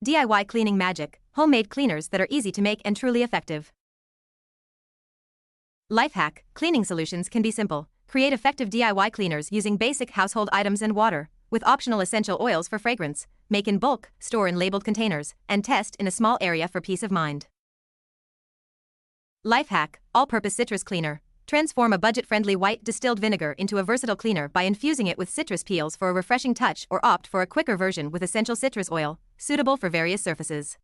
DIY cleaning magic, homemade cleaners that are easy to make and truly effective. Life hack, cleaning solutions can be simple. Create effective DIY cleaners using basic household items and water, with optional essential oils for fragrance. Make in bulk, store in labeled containers, and test in a small area for peace of mind. Life hack, all-purpose citrus cleaner. Transform a budget-friendly white distilled vinegar into a versatile cleaner by infusing it with citrus peels for a refreshing touch, or opt for a quicker version with essential citrus oil, suitable for various surfaces.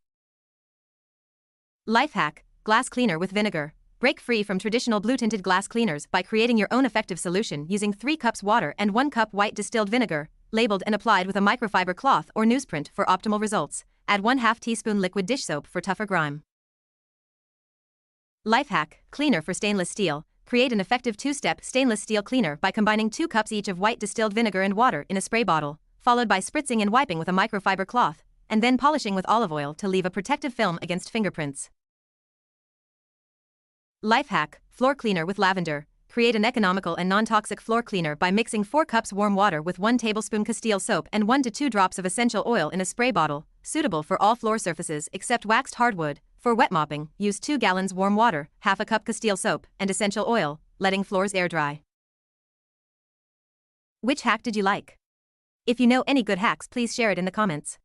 Life hack, glass cleaner with vinegar. Break free from traditional blue-tinted glass cleaners by creating your own effective solution using 3 cups water and 1 cup white distilled vinegar, labeled and applied with a microfiber cloth or newsprint for optimal results. Add 1/2 teaspoon liquid dish soap for tougher grime. Life hack, cleaner for stainless steel. Create an effective 2-step stainless steel cleaner by combining 2 cups each of white distilled vinegar and water in a spray bottle, followed by spritzing and wiping with a microfiber cloth, and then polishing with olive oil to leave a protective film against fingerprints. Life hack, floor cleaner with lavender. Create an economical and non-toxic floor cleaner by mixing 4 cups warm water with 1 tablespoon Castile soap and 1 to 2 drops of essential oil in a spray bottle, suitable for all floor surfaces except waxed hardwood. For wet mopping, use 2 gallons warm water, half a cup Castile soap, and essential oil, letting floors air dry. Which hack did you like? If you know any good hacks, please share it in the comments.